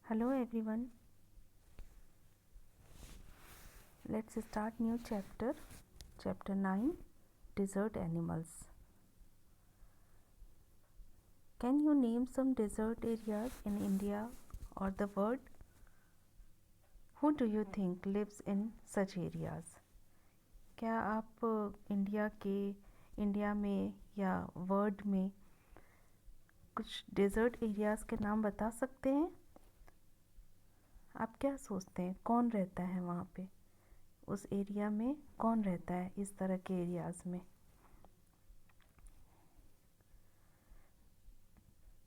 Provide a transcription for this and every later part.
Hello everyone. Let's start new chapter. Chapter 9, Desert Animals. Can you name some desert areas in India or the world? Who do you think lives in such areas? क्या आप India में या world में कुछ desert areas के नाम बता सकते हैं? आप क्या सोचते हैं कौन रहता है वहाँ पे? उस एरिया में कौन रहता है इस तरह के एरियाज़ में?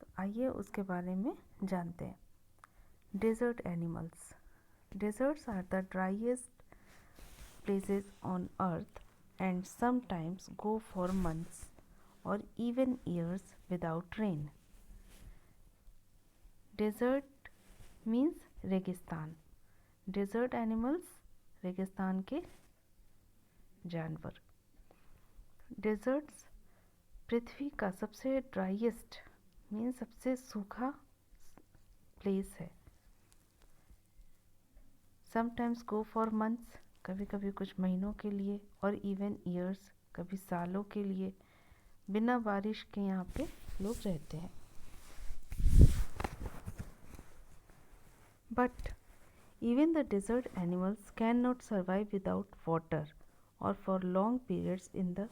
तो आइए उसके बारे में जानते हैं. Desert animals. Deserts are the driest places on earth and sometimes go for months or even years without rain. Desert means रेगिस्तान. Desert animals रेगिस्तान के जानवर. Deserts पृथ्वी का सबसे ड्राइएस्ट मीन्स सबसे सूखा प्लेस है. समटाइम्स गो फॉर मंथ्स, कभी कभी कुछ महीनों के लिए, और इवन ईयर्स, कभी सालों के लिए बिना बारिश के यहाँ पे लोग रहते हैं. But even the desert animals can not survive without water or for long periods in the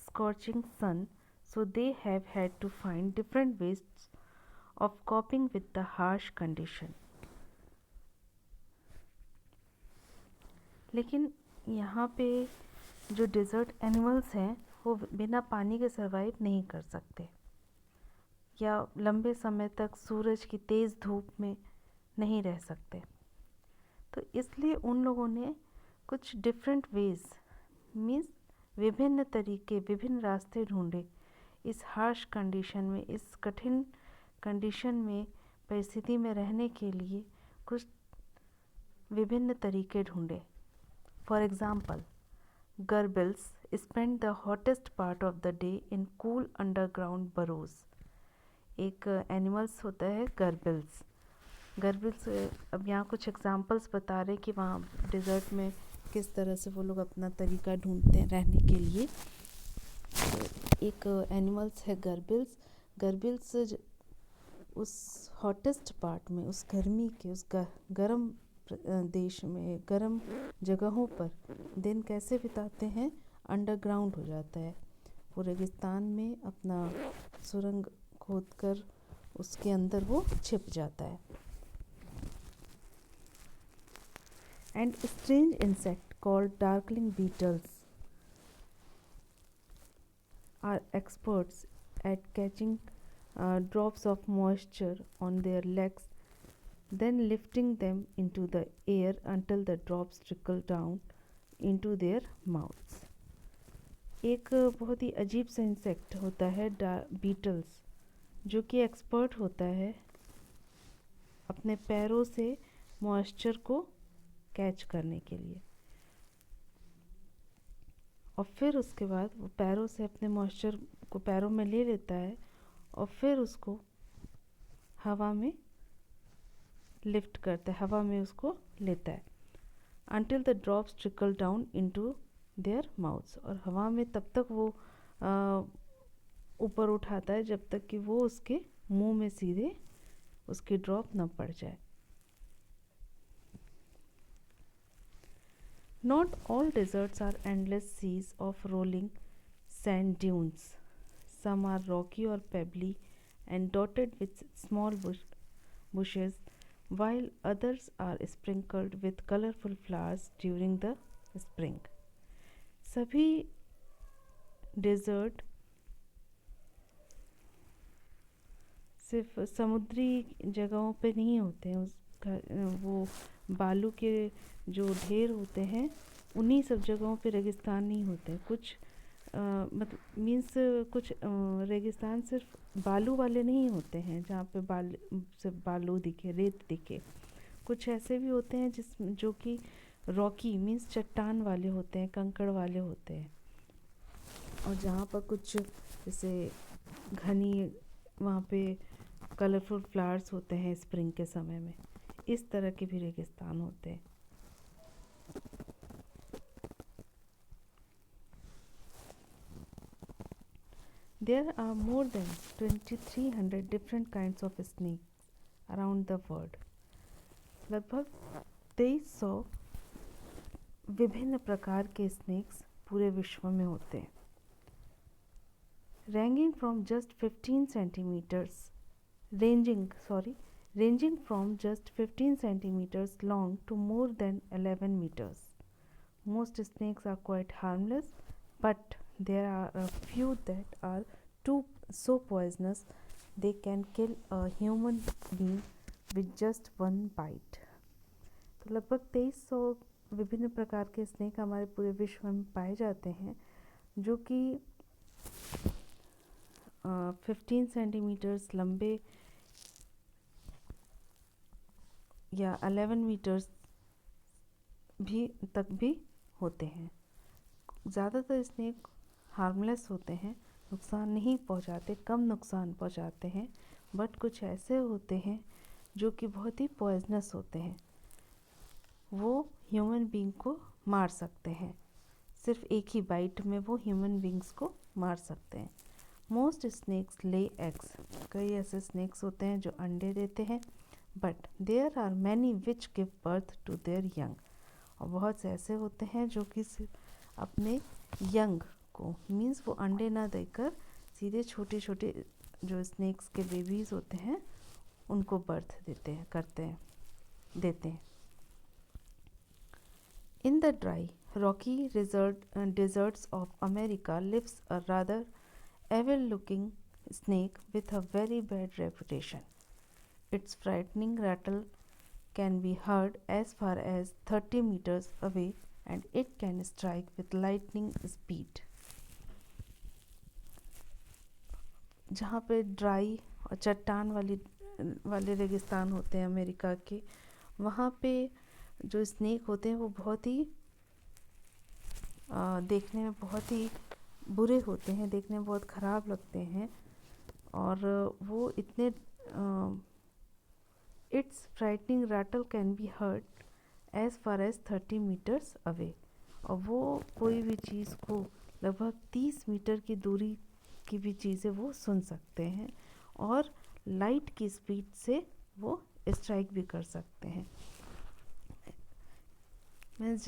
scorching sun, so they have had to find different ways of coping with the harsh condition. लेकिन यहाँ पे जो desert animals हैं वो बिना पानी के survive नहीं कर सकते या लंबे समय तक सूरज की तेज़ धूप में नहीं रह सकते. तो इसलिए उन लोगों ने कुछ डिफरेंट वेज मीन्स विभिन्न तरीके, विभिन्न रास्ते ढूंढे इस हार्श कंडीशन में, इस कठिन कंडीशन में, परिस्थिति में रहने के लिए कुछ विभिन्न तरीके ढूंढे. For example, gerbils spend the hottest part of the day in cool underground burrows. एक एनिमल्स होता है गर्बिल्स. अब यहाँ कुछ एग्जांपल्स बता रहे हैं कि वहाँ डेजर्ट में किस तरह से वो लोग अपना तरीका ढूंढते हैं रहने के लिए. एक एनिमल्स है गर्बिल्स. गर्बिल्स उस हॉटेस्ट पार्ट में, उस गर्मी के, उस गर्म देश में, गर्म जगहों पर दिन कैसे बिताते हैं? अंडरग्राउंड हो जाता है. वो रेगिस्तान में अपना सुरंग खोदकर उसके अंदर वो छिप जाता है. And strange insect called darkling beetles are experts at catching drops of moisture on their legs, then lifting them into the air until the drops trickle down into their mouths. एक बहुत ही अजीब सा इंसेक्ट होता है Beatles, जो कि expert होता है अपने पैरों से मॉइस्चर को कैच करने के लिए, और फिर उसके बाद वो पैरों से अपने मॉइस्चर को पैरों में ले लेता है और फिर उसको हवा में लिफ्ट करता है, हवा में उसको लेता है. Until the drops trickle down into their mouths. और हवा में तब तक वो ऊपर उठाता है जब तक कि वो उसके मुंह में सीधे उसकी ड्रॉप न पड़ जाए. Not all deserts are endless seas of rolling sand dunes. Some are rocky or pebbly and dotted with small bushes, while others are sprinkled with colorful flowers during the spring. सभी desert सिर्फ समुद्री जगहों पे नहीं होते हैं. वो बालू के जो ढेर होते हैं उन्हीं सब जगहों पे रेगिस्तान नहीं होते. कुछ मतलब मीन्स कुछ रेगिस्तान सिर्फ बालू वाले नहीं होते हैं जहाँ पे सिर्फ बालू दिखे, रेत दिखे. कुछ ऐसे भी होते हैं जो कि रॉकी मीन्स चट्टान वाले होते हैं, कंकड़ वाले होते हैं, और जहाँ पर कुछ जैसे घनी वहाँ पे कलरफुल फ्लावर्स होते हैं स्प्रिंग के समय में. इस तरह के भी रेगिस्तान होते हैं। There are more than 2300 different kinds of snakes around the world. लगभग 2300 विभिन्न प्रकार के स्नेक्स पूरे विश्व में होते हैं। ranging from just 15 centimeters ranging from just 15 centimeters long to more than 11 meters. Most snakes are quite harmless, but there are a few that are so poisonous they can kill a human being with just one bite. तो लगभग 2300 विभिन्न प्रकार के snake हमारे पूरे विश्व में पाए जाते हैं, जो कि 15 सेंटीमीटर्स लंबे या 11 मीटर्स तक भी होते हैं। ज़्यादातर स्नेक हार्मलेस होते हैं, नुकसान नहीं पहुंचाते, कम नुकसान पहुंचाते हैं, बट कुछ ऐसे होते हैं जो कि बहुत ही पॉइजनस होते हैं। वो ह्यूमन बीइंग को मार सकते हैं, सिर्फ एक ही बाइट में वो ह्यूमन बीइंग्स को मार सकते हैं। मोस्ट स्नेक्स ले एग्स, कई ऐसे स्नेक्स होते हैं जो अंडे देते हैं, but there are many which give birth to their young, और बहुत से ऐसे होते हैं जो कि सिर्फ अपने यंग को, मीन्स वो अंडे ना देकर सीधे छोटे छोटे जो स्नेक्स के बेबीज़ होते हैं उनको बर्थ देते हैं देते हैं। In the dry, rocky deserts of America lives a rather evil-looking snake with a very bad reputation. Its frightening rattle can be heard as far as 30 meters away, and it can strike with lightning speed. जहाँ पे dry और चट्टान वाले रेगिस्तान होते हैं America के, वहाँ पे जो स्नेक होते हैं वो बहुत ही देखने में बहुत ही बुरे होते हैं, देखने में बहुत ख़राब लगते हैं, और वो इतने its frightening rattle can be heard as far as 30 metres away, और वो कोई भी चीज़ को लगभग 30 मीटर की दूरी की भी चीज़ें वो सुन सकते हैं, और लाइट की स्पीड से वो स्ट्राइक भी कर सकते हैं। मीन्स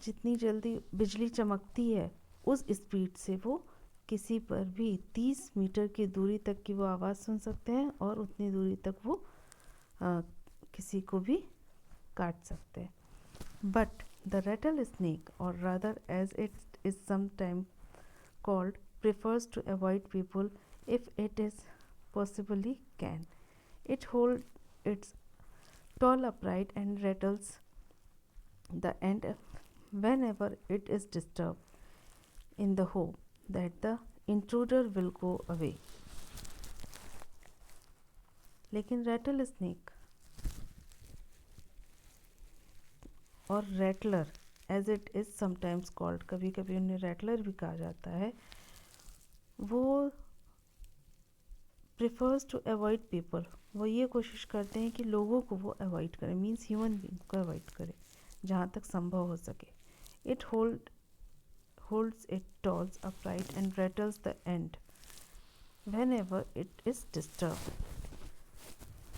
जितनी जल्दी बिजली चमकती है उस स्पीड से वो किसी पर भी 30 मीटर की दूरी तक की वो आवाज़ सुन सकते हैं, और उतनी दूरी तक वो किसी को भी काट सकते हैं। But the rattlesnake, or rattler as it is sometime called, prefers to avoid people if it is possibly can. It holds its tall upright and rattles the end whenever it is disturbed in the hope that the intruder will go away. लेकिन rattlesnake और rattler as it is sometimes called, कभी कभी उन्हें rattler भी कहा जाता है, वो प्रिफर्स टू अवॉइड पीपल, वो ये कोशिश करते हैं कि लोगों को वो अवॉइड करें, मीन्स ह्यूमन बीइंग को अवॉइड करें जहाँ तक संभव हो सके। It holds it tolls upright and rattles the end whenever it is disturbed.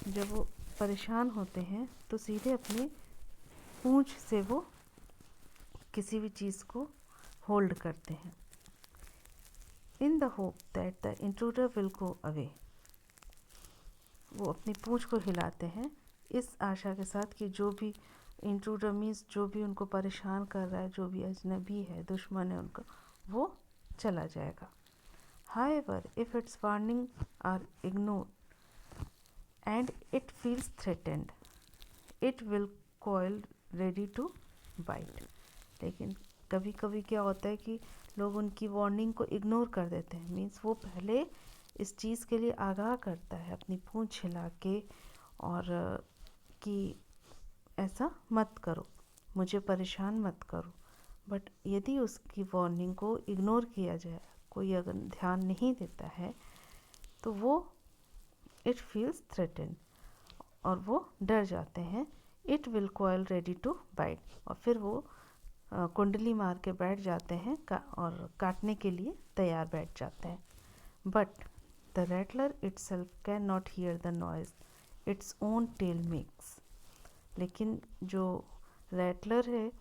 जब वो परेशान होते हैं तो सीधे अपनी पूंछ से वो किसी भी चीज़ को होल्ड करते हैं। In the hope that the intruder will go away, वो अपनी पूंछ को हिलाते हैं इस आशा के साथ कि जो भी इंट्रूडर मीन्स जो भी उनको परेशान कर रहा है, जो भी अजनबी है, दुश्मन है उनका, वो चला जाएगा। However, if its warning are ignored and it feels threatened, it will coil ready to bite. लेकिन कभी कभी क्या होता है कि लोग उनकी वार्निंग को इग्नोर कर देते हैं, मीन्स वो पहले इस चीज़ के लिए आगाह करता है अपनी पूंछ हिला के, और कि ऐसा मत करो, मुझे परेशान मत करो, बट यदि उसकी वार्निंग को इग्नोर किया जाए, कोई अगर ध्यान नहीं देता है, तो वो इट फील्स थ्रेटन, और वो डर जाते हैं। It will coil ready to bite, और फिर वो कुंडली मार के बैठ जाते हैं और काटने के लिए तैयार बैठ जाते हैं। But the rattler itself can not hear the noise its own tail makes. लेकिन जो रैटलर है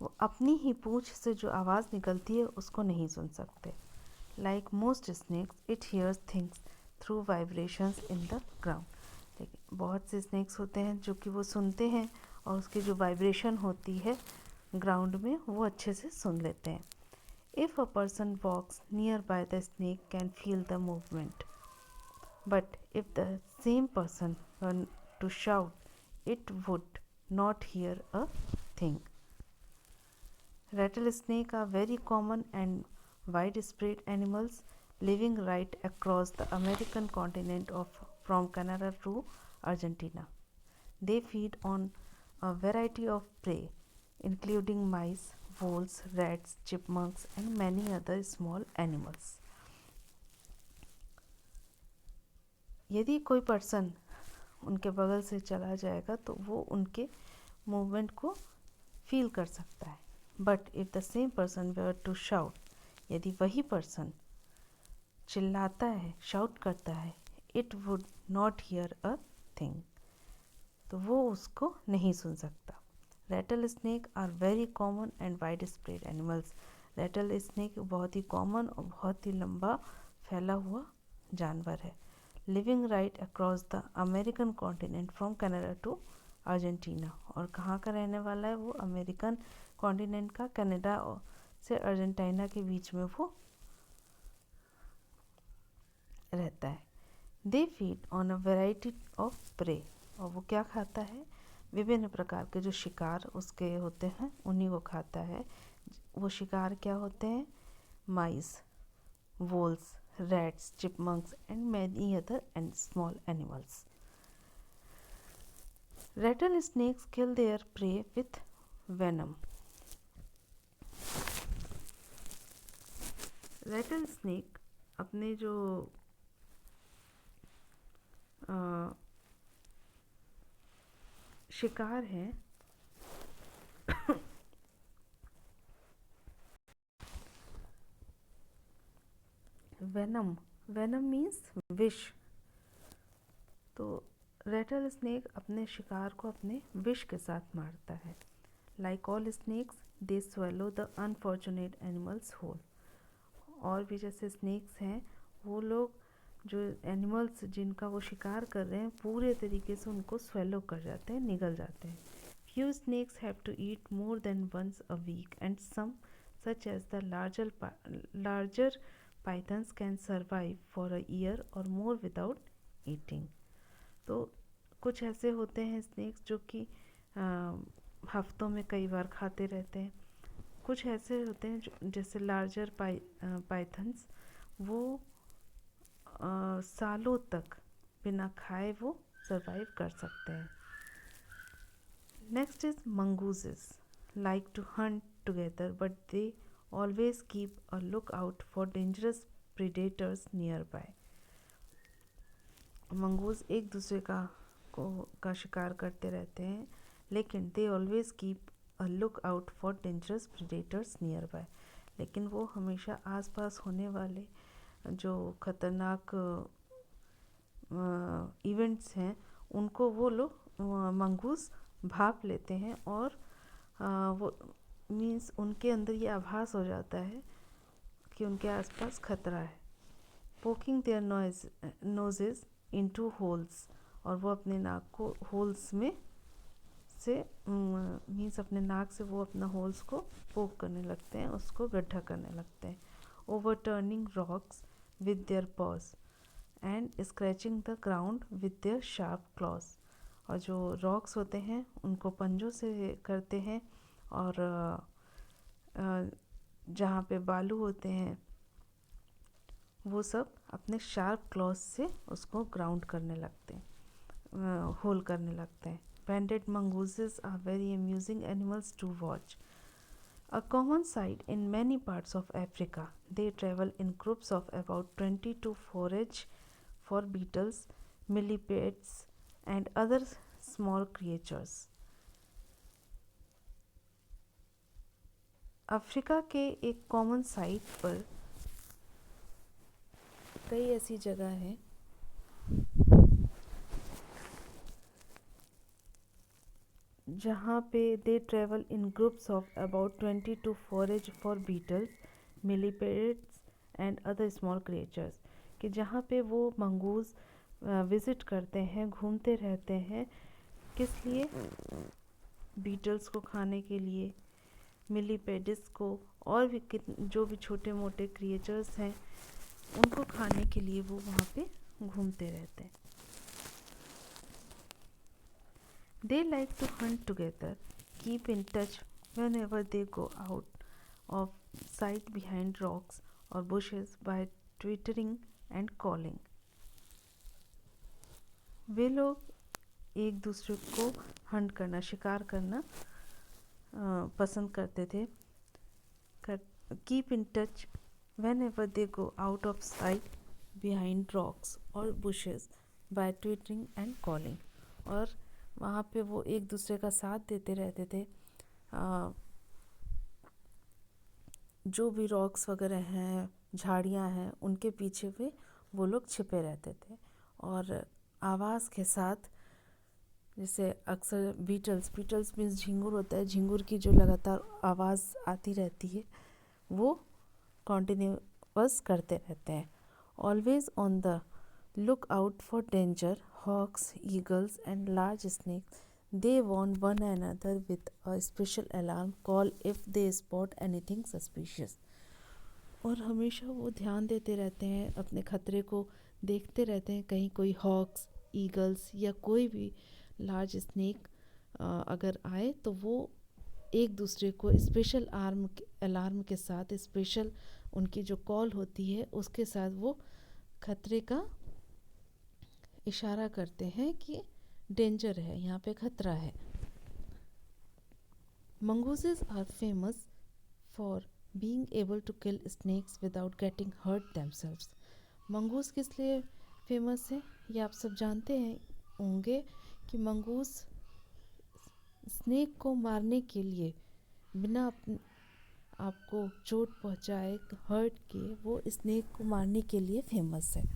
वो अपनी ही पूंछ से जो आवाज़ निकलती है उसको नहीं सुन सकते। Like most snakes it hears things through vibrations in the ground. लेकिन बहुत से स्नेक्स होते हैं जो कि वो सुनते हैं और उसकी जो वाइब्रेशन होती है ग्राउंड में वो अच्छे से सुन लेते हैं। If a person walks near by the snake can feel the movement, but if the same person run to shout it would not hear a thing. Rattlesnakes are very common and widespread animals living right across the American continent from Canada to Argentina. They feed on a variety of prey, including mice, voles, rats, chipmunks, and many other small animals. यदि कोई person उनके बगल से चला जाएगा तो वो उनके मूवमेंट को फील कर सकता है। But if the same person were to shout, यदि वही पर्सन चिल्लाता है, शाउट करता है, it would not hear a thing, तो वो उसको नहीं सुन सकता। Rattlesnake are very common and widespread animals. Rattlesnake बहुत ही कॉमन और बहुत ही लंबा फैला हुआ जानवर है। Living right across the American continent from Canada to Argentina. और कहाँ का रहने वाला है वो? अमेरिकन कॉन्टिनेंट का, कनाडा से अर्जेंटीना के बीच में वो रहता है। They feed on a variety of prey, और वो क्या खाता है? विभिन्न प्रकार के जो शिकार उसके होते हैं उन्हीं को खाता है। वो शिकार क्या होते हैं? माइस, वोल्स, rats, chipmunks, and many other and small animals. Rattlesnakes kill their prey with venom. Rattlesnake अपने जो शिकार हैं वेनम मीन्स विष। तो रेटल स्नेक अपने शिकार को अपने विष के साथ मारता है। Like all snakes they swallow the unfortunate animals whole. और भी जैसे स्नेक्स हैं वो लोग जो एनिमल्स जिनका वो शिकार कर रहे हैं पूरे तरीके से उनको स्वेलो कर जाते हैं, निगल जाते हैं। Few snakes have to eat more than once a week and some such as the larger pythons can survive for a year or more without eating. तो कुछ ऐसे होते हैं स्नेक्स जो कि हफ्तों में कई बार खाते रहते हैं। कुछ ऐसे होते हैं जो जैसे लार्जर पाइथन्स, वो सालों तक बिना खाए वो सर्वाइव कर सकते हैं। Next is mongooses like to hunt together but they always keep a look out for dangerous predators nearby. Mongoose एक दूसरे का शिकार करते रहते हैं, लेकिन they always keep a look out for dangerous predators nearby. लेकिन वो हमेशा आसपास होने वाले जो खतरनाक इवेंट्स हैं उनको वो लोग मंगूस भाप लेते हैं, और वो मीन्स उनके अंदर ये आभास हो जाता है कि उनके आसपास खतरा है। Poking their noses into holes, और वो अपने नाक को होल्स में से मीन्स अपने नाक से वो अपना होल्स को पोक करने लगते हैं, उसको गड्ढा करने लगते हैं। Overturning rocks with their pause and scratching the ground with their sharp clause. और जो रॉक्स होते हैं उनको पंजों से करते हैं, और जहाँ पे बालू होते हैं वो सब अपने शार्प क्लॉज से उसको ग्राउंड करने लगते हैं, होल करने लगते हैं। Banded mongooses are very amusing animals to watch. A common sight in many parts of Africa, they travel in groups of about 20 to forage for beetles, millipedes and other small creatures. Africa के एक common site पर कई ऐसी जगह हैं जहाँ पे they travel in groups of about 20 to forage for beetles, millipedes and other small creatures, कि जहाँ पे वो मंगूज़ विज़िट करते हैं, घूमते रहते हैं। किस लिए? बीटल्स को खाने के लिए, मिलीपेड्स को, और भी जो भी छोटे मोटे क्रिएचर्स हैं उनको खाने के लिए वो वहाँ पे घूमते रहते हैं। They like to hunt together, keep in touch whenever they go out of sight behind rocks or bushes by twittering and calling. वे लोग एक दूसरे को हंट करना, शिकार करना पसंद करते थे। Keep in touch whenever they go out of sight behind rocks or bushes by twittering and calling. और वहाँ पे वो एक दूसरे का साथ देते रहते थे। जो भी रॉक्स वगैरह हैं, झाड़ियाँ हैं, उनके पीछे पे वो लोग छिपे रहते थे और आवाज़ के साथ, जैसे अक्सर बीटल्स मीन्स झिंगुर होता है, झिंगुर की जो लगातार आवाज़ आती रहती है वो कॉन्टिन्यूअस करते रहते हैं। Always on the look out for danger, hawks, eagles and large snakes. They warn one another with a special alarm call if they spot anything suspicious. और हमेशा वो ध्यान देते रहते हैं, अपने खतरे को देखते रहते हैं। कहीं कोई हॉक्स, ईगल्स या कोई भी लार्ज स्नेक अगर आए तो वो एक दूसरे को स्पेशल अलार्म के साथ, स्पेशल उनकी जो कॉल होती है उसके साथ वो खतरे का इशारा करते हैं कि डेंजर है, यहाँ पे खतरा है। Mongooses are famous for being able to kill snakes without getting hurt themselves. Mongoose किस लिए फेमस है ये आप सब जानते हैं होंगे कि मंगूस स्नेक को मारने के लिए बिना आपको चोट पहुँचाए, हर्ट किए, वो स्नेक को मारने के लिए फेमस है।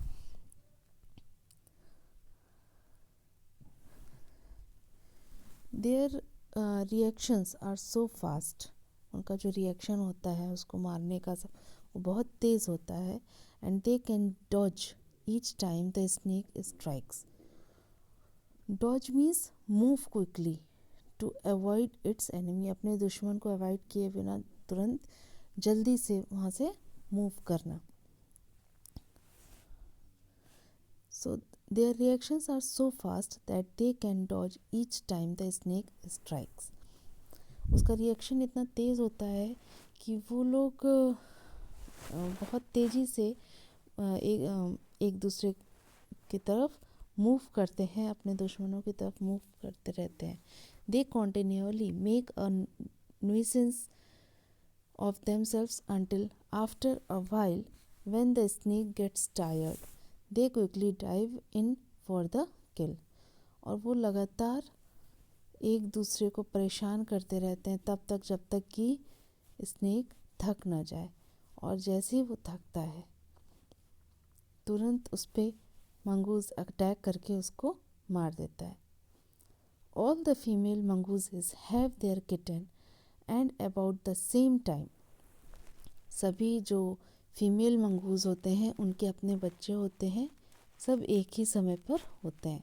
Their reactions are so fast, उनका जो रिएक्शन होता है उसको मारने का सब वो बहुत तेज़ होता है। And they can dodge each time the snake strikes. Dodge means move quickly to avoid its enemy, अपने दुश्मन को अवॉइड किए बिना तुरंत जल्दी से वहाँ से मूव करना। So their reactions are so fast that they can dodge each time the snake strikes. उसका रिएक्शन इतना तेज़ होता है कि वो लोग बहुत तेज़ी से एक दूसरे की तरफ मूव करते हैं, अपने दुश्मनों की तरफ मूव करते रहते हैं। They continually make a nuisance of themselves until after a while when the snake gets tired they quickly dive in for the kill. और वो लगातार एक दूसरे को परेशान करते रहते हैं तब तक जब तक कि स्नेक थक ना जाए, और जैसे ही वो थकता है तुरंत उस पर मंगूज अटैक करके उसको मार देता है। All the female mongooses have their kitten and about the same time. सभी जो फीमेल मंगूज़ होते हैं उनके अपने बच्चे होते हैं, सब एक ही समय पर होते हैं।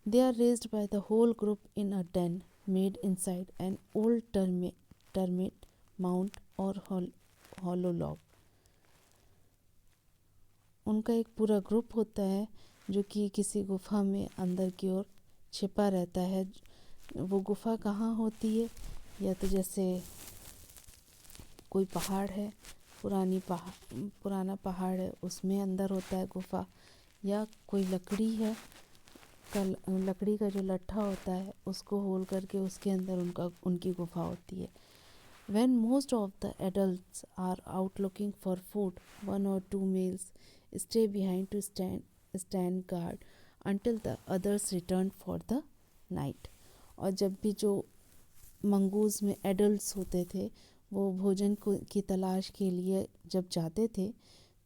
They are raised by the whole group in a den made inside an old termite mound or hollow log. उनका एक पूरा ग्रुप होता है जो कि किसी गुफा में अंदर की ओर छिपा रहता है। वो गुफा कहाँ होती है? या तो जैसे कोई पहाड़ है, पुराना पहाड़ है, उसमें अंदर होता है गुफा, या कोई लकड़ी है, लकड़ी का जो लट्ठा होता है उसको होल करके उसके अंदर उनकी गुफा होती है। When most of the adults are out looking for food, 1 or 2 males stay behind to stand guard until the others returned for the night. और जब भी जो मंगूज़ में एडल्ट्स होते थे वो भोजन की तलाश के लिए जब जाते थे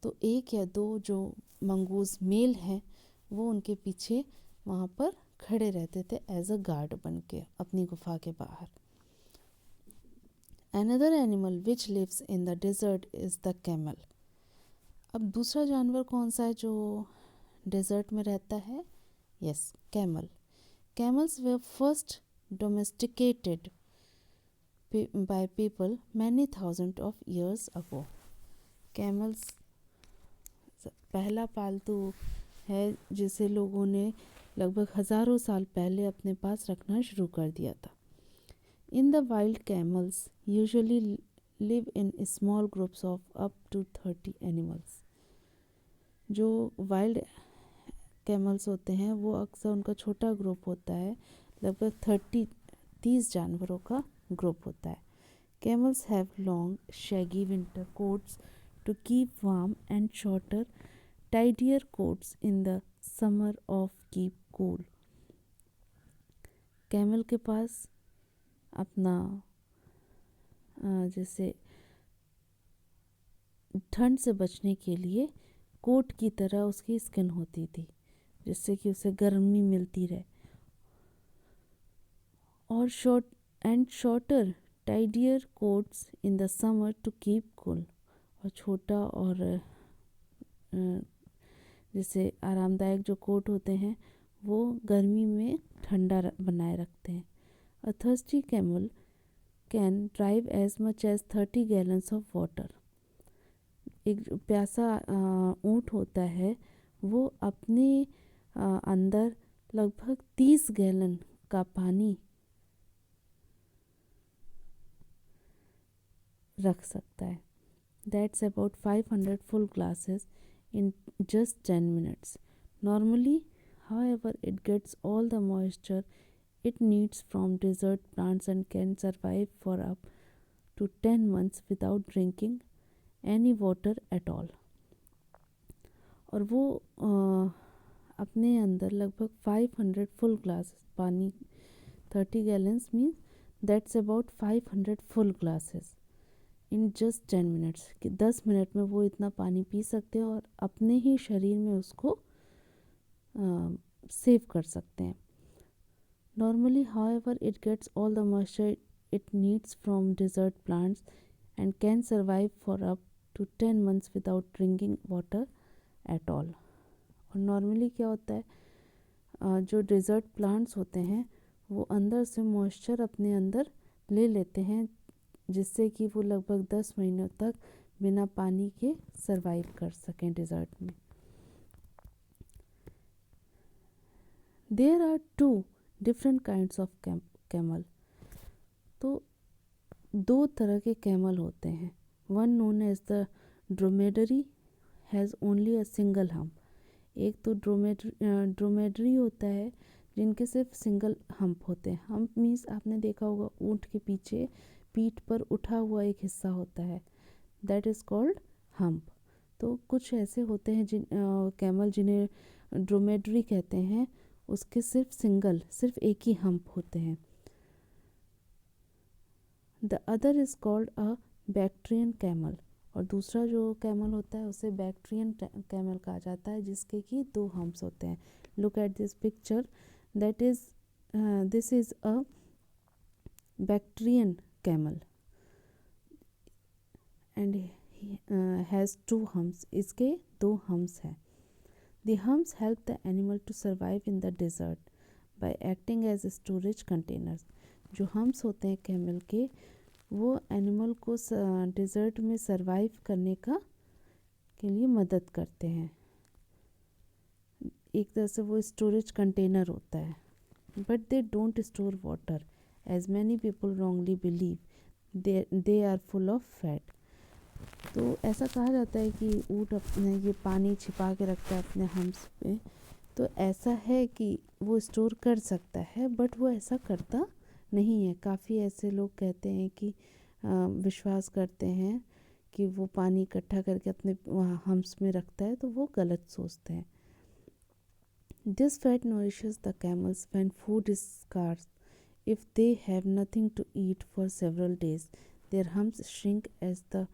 तो एक या दो जो मंगूज़ मेल हैं वो उनके पीछे वहाँ पर खड़े रहते थे एज अ गार्ड बन के अपनी गुफा के बाहर. Another animal which lives in the desert is the camel. अब दूसरा जानवर कौन सा है जो डेजर्ट में रहता है? Yes, camel. Camels were first domesticated by people many thousands of years ago. Camels पहला पालतू है जिसे लोगों ने लगभग हज़ारों साल पहले अपने पास रखना शुरू कर दिया था. In the wild, camels usually live in small groups of up to 30 animals. जो वाइल्ड कैमल्स होते हैं वो अक्सर उनका छोटा ग्रुप होता है, लगभग 30 जानवरों का ग्रुप होता है. Camels have long, shaggy winter coats to keep warm and shorter, tidier coats in the summer of keep cool. Camel के पास अपना जैसे ठंड से बचने के लिए कोट की तरह उसकी स्किन होती थी जिससे कि उसे गर्मी मिलती रहे, और shorter tidier coats in the summer to keep cool. और छोटा और जैसे आरामदायक जो कोट होते हैं वो गर्मी में ठंडा बनाए रखते हैं. A thirsty camel can drive as much as 30 gallons of water. एक प्यासा ऊँट होता है वो अपने अंदर लगभग 30 गैलन का पानी रख सकता है. That's about 500 full glasses in just 10 minutes. Normally, however, it gets all the moisture it needs from desert plants and can survive for up to 10 months without drinking any water at all. और वो अपने अंदर लगभग 500 full glasses पानी, 30 gallons means that's about 500 full glasses in just 10 minutes. कि 10 minute में वो इतना पानी पी सकते हैं और अपने ही शरीर में उसको सेव कर सकते हैं. Normally, however, it gets all the moisture it needs from desert plants and can survive for up to 10 months without drinking water at all. और नॉर्मली क्या होता है, जो डेजर्ट प्लांट्स होते हैं वो अंदर से मॉइस्चर अपने अंदर ले लेते हैं जिससे कि वो लगभग 10 महीनों तक बिना पानी के सरवाइव कर सकें डेजर्ट में. There are two different kinds of camel. तो दो तरह के कैमल होते हैं. One known as the dromedary has only a single hump. एक तो ड्रोमेडरी होता है जिनके सिर्फ सिंगल हम्प होते हैं. हम्प मीन्स आपने देखा होगा ऊँट के पीछे पीठ पर उठा हुआ एक हिस्सा होता है, दैट इज़ कॉल्ड हम्प. तो कुछ ऐसे होते हैं कैमल जिन्हें ड्रोमेडरी कहते हैं, उसके सिर्फ एक ही हम्प होते हैं. The other is called a Bactrian camel. और दूसरा जो कैमल होता है उसे बैक्ट्रियन कैमल कहा जाता है जिसके कि 2 हम्प्स होते हैं. Look at this picture, that is this is a Bactrian camel and has 2 humps. इसके 2 हम्प्स हैं. The humps help the animal to survive in the desert by acting as storage containers. जो humps होते हैं camel के वो animal को desert में survive करने के लिए मदद करते हैं. एक तरह से वो स्टोरेज कंटेनर होता है. But they don't store water as many people wrongly believe. They are full of fat. तो ऐसा कहा जाता है कि ऊँट अपने ये पानी छिपा के रखता है अपने हम्प्स पे. तो ऐसा है कि वो स्टोर कर सकता है बट वो ऐसा करता नहीं है. काफ़ी ऐसे लोग कहते हैं कि विश्वास करते हैं कि वो पानी इकट्ठा करके अपने हम्प्स में रखता है, तो वो गलत सोचते हैं. This fat nourishes the camels when food is scarce. If they have nothing to eat for several days, their humps shrink as the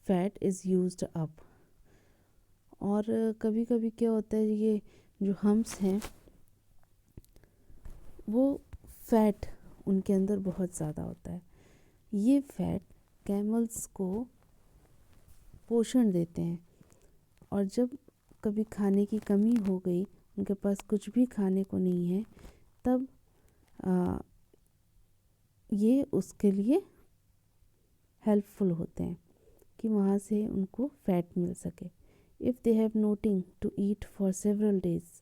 fat is used up. और कभी कभी क्या होता है, ये जो हम्प्स हैं वो फैट उनके अंदर बहुत ज़्यादा होता है। ये फैट कैमल्स को पोषण देते हैं, और जब कभी खाने की कमी हो गई, उनके पास कुछ भी खाने को नहीं है, तब ये उसके लिए हेल्पफुल होते हैं कि वहाँ से उनको फैट मिल सके। If they have nothing to eat for several days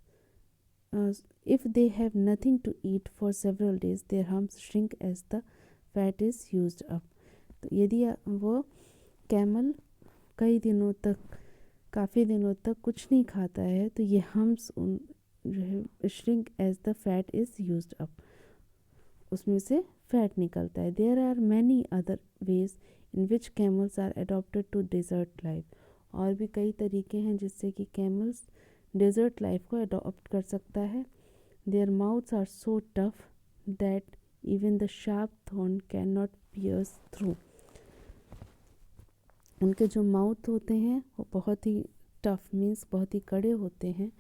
if they have nothing to eat for several days, their humps shrink as the fat is used up. तो यदि वो कैमल कई दिनों तक, काफ़ी दिनों तक कुछ नहीं खाता है, तो ये हम्प्स उन जो है shrink as the fat is used up, उसमें से फैट निकलता है। There are many other ways in which camels are adapted to desert life. और भी कई तरीके हैं जिससे कि कैमल्स डेजर्ट लाइफ को अडॉप्ट कर सकता है। Their mouths are so tough that even the sharp thorn can not pierce through. उनके जो माउथ होते हैं वो बहुत ही टफ मीन्स बहुत ही कड़े होते हैं,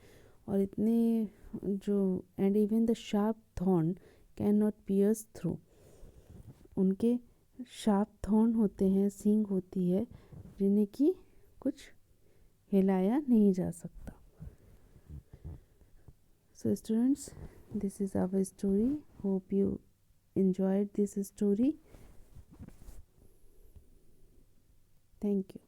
और इतने जो and even the sharp thorn can not pierce through. उनके शार्प थॉर्न होते हैं, सींग होती है, जिन्हें कि कुछ हिलाया नहीं जा सकता। So students, this is our story. Hope you enjoyed this story. Thank you.